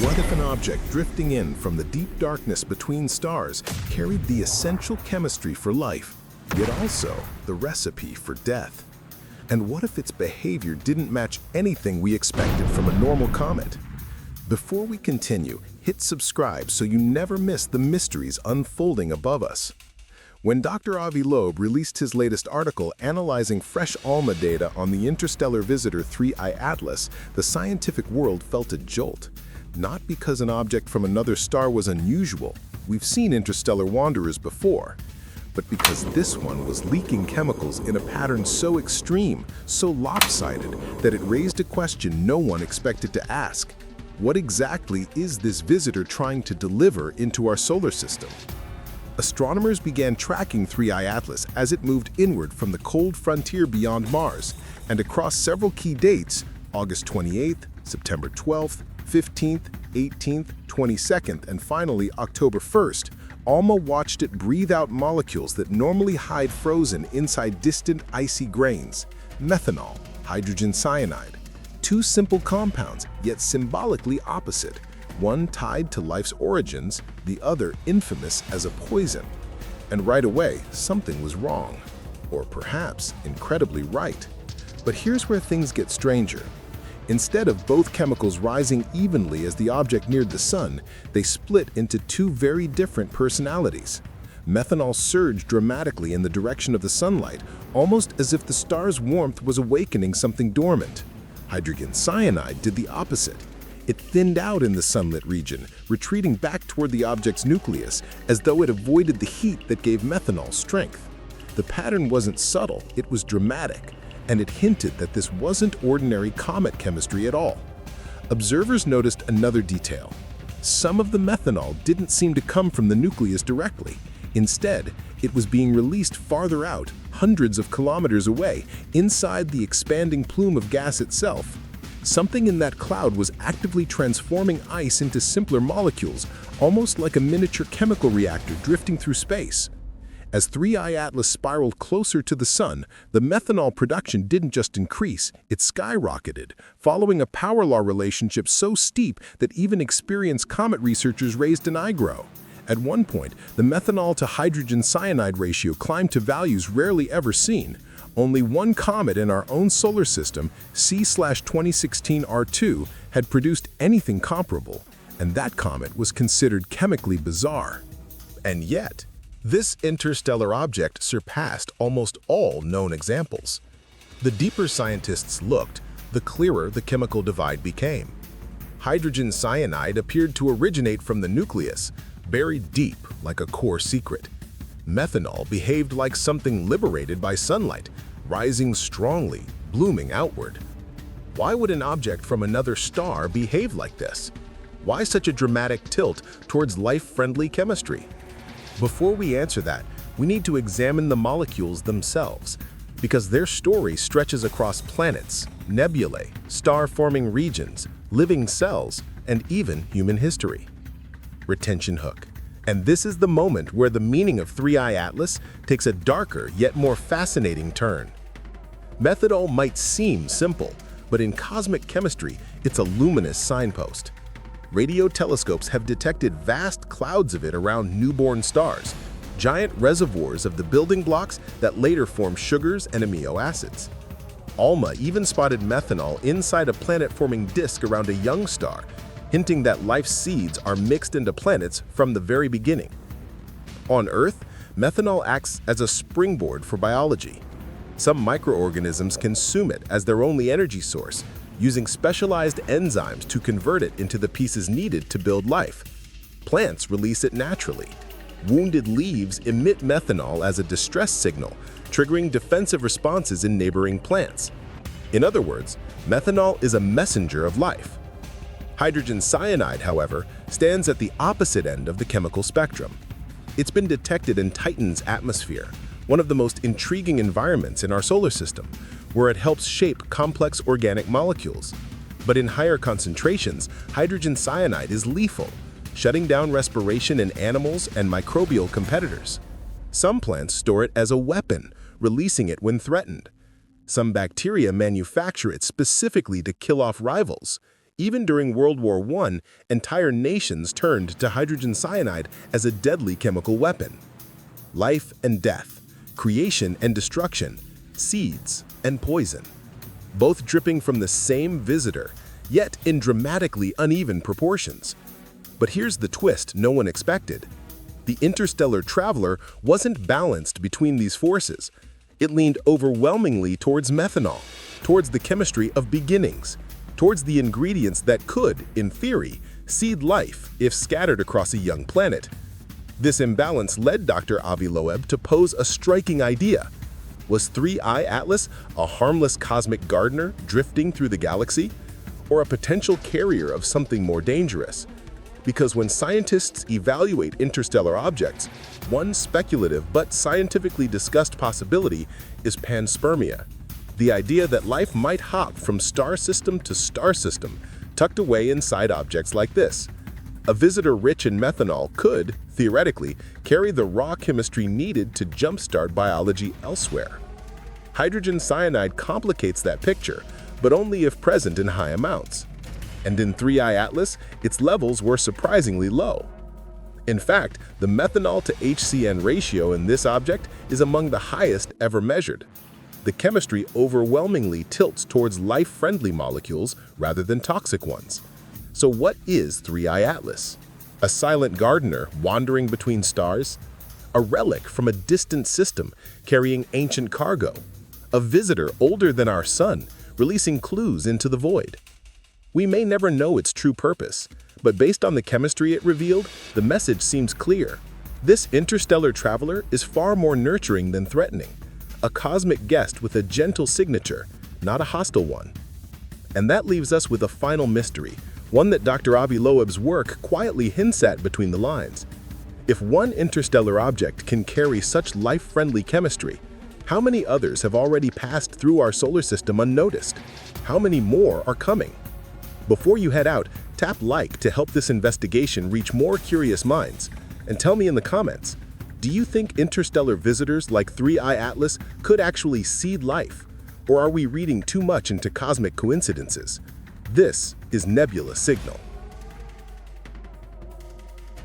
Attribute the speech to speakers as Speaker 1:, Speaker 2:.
Speaker 1: What if an object drifting in from the deep darkness between stars carried the essential chemistry for life, yet also the recipe for death? And what if its behavior didn't match anything we expected from a normal comet? Before we continue, hit subscribe so you never miss the mysteries unfolding above us. When Dr. Avi Loeb released his latest article analyzing fresh ALMA data on the interstellar visitor 3IATLAS, the scientific world felt a jolt. Not because an object from another star was unusual, we've seen interstellar wanderers before, but because this one was leaking chemicals in a pattern so extreme, so lopsided, that it raised a question no one expected to ask. What exactly is this visitor trying to deliver into our solar system? Astronomers began tracking 3IATLAS as it moved inward from the cold frontier beyond Mars, and across several key dates, August 28th, September 12th, 15th, 18th, 22nd, and finally October 1st, ALMA watched it breathe out molecules that normally hide frozen inside distant icy grains: methanol, hydrogen cyanide. Two simple compounds, yet symbolically opposite. One tied to life's origins, the other infamous as a poison. And right away, something was wrong. Or perhaps incredibly right. But here's where things get stranger. Instead of both chemicals rising evenly as the object neared the sun, they split into two very different personalities. Methanol surged dramatically in the direction of the sunlight, almost as if the star's warmth was awakening something dormant. Hydrogen cyanide did the opposite. It thinned out in the sunlit region, retreating back toward the object's nucleus, as though it avoided the heat that gave methanol strength. The pattern wasn't subtle, it was dramatic, and it hinted that this wasn't ordinary comet chemistry at all. Observers noticed another detail. Some of the methanol didn't seem to come from the nucleus directly. Instead, it was being released farther out, hundreds of kilometers away, inside the expanding plume of gas itself. Something in that cloud was actively transforming ice into simpler molecules, almost like a miniature chemical reactor drifting through space. As 3IATLAS spiraled closer to the sun, the methanol production didn't just increase, it skyrocketed, following a power law relationship so steep that even experienced comet researchers raised an eyebrow. At one point, the methanol to hydrogen cyanide ratio climbed to values rarely ever seen. Only one comet in our own solar system, C/2016 R2, had produced anything comparable, and that comet was considered chemically bizarre. And yet, this interstellar object surpassed almost all known examples. The deeper scientists looked, the clearer the chemical divide became. Hydrogen cyanide appeared to originate from the nucleus, buried deep like a core secret. Methanol behaved like something liberated by sunlight, rising strongly, blooming outward. Why would an object from another star behave like this? Why such a dramatic tilt towards life-friendly chemistry? Before we answer that, we need to examine the molecules themselves, because their story stretches across planets, nebulae, star-forming regions, living cells, and even human history. Retention hook. And this is the moment where the meaning of 3IATLAS takes a darker yet more fascinating turn. Methanol might seem simple, but in cosmic chemistry, it's a luminous signpost. Radio telescopes have detected vast clouds of it around newborn stars, giant reservoirs of the building blocks that later form sugars and amino acids. ALMA even spotted methanol inside a planet-forming disk around a young star, hinting that life's seeds are mixed into planets from the very beginning. On Earth, methanol acts as a springboard for biology. Some microorganisms consume it as their only energy source, using specialized enzymes to convert it into the pieces needed to build life. Plants release it naturally. Wounded leaves emit methanol as a distress signal, triggering defensive responses in neighboring plants. In other words, methanol is a messenger of life. Hydrogen cyanide, however, stands at the opposite end of the chemical spectrum. It's been detected in Titan's atmosphere, one of the most intriguing environments in our solar system, where it helps shape complex organic molecules. But in higher concentrations, hydrogen cyanide is lethal, shutting down respiration in animals and microbial competitors. Some plants store it as a weapon, releasing it when threatened. Some bacteria manufacture it specifically to kill off rivals. Even during World War I, entire nations turned to hydrogen cyanide as a deadly chemical weapon. Life and death, creation and destruction, seeds and poison, both dripping from the same visitor, yet in dramatically uneven proportions. But here's the twist no one expected. The interstellar traveler wasn't balanced between these forces. It leaned overwhelmingly towards methanol, towards the chemistry of beginnings, towards the ingredients that could, in theory, seed life if scattered across a young planet. This imbalance led Dr. Avi Loeb to pose a striking idea. Was 3IATLAS a harmless cosmic gardener drifting through the galaxy, or a potential carrier of something more dangerous? Because when scientists evaluate interstellar objects, one speculative but scientifically discussed possibility is panspermia, the idea that life might hop from star system to star system, tucked away inside objects like this. A visitor rich in methanol could, theoretically, carry the raw chemistry needed to jumpstart biology elsewhere. Hydrogen cyanide complicates that picture, but only if present in high amounts. And in 3IATLAS, its levels were surprisingly low. In fact, the methanol to HCN ratio in this object is among the highest ever measured. The chemistry overwhelmingly tilts towards life-friendly molecules rather than toxic ones. So what is 3IATLAS? A silent gardener wandering between stars? A relic from a distant system carrying ancient cargo? A visitor older than our sun, releasing clues into the void? We may never know its true purpose, but based on the chemistry it revealed, the message seems clear. This interstellar traveler is far more nurturing than threatening, a cosmic guest with a gentle signature, not a hostile one. And that leaves us with a final mystery, one that Dr. Avi Loeb's work quietly hints at between the lines. If one interstellar object can carry such life-friendly chemistry, how many others have already passed through our solar system unnoticed? How many more are coming? Before you head out, tap like to help this investigation reach more curious minds. And tell me in the comments, do you think interstellar visitors like 3IATLAS could actually seed life? Or are we reading too much into cosmic coincidences? This is Nebula Signal.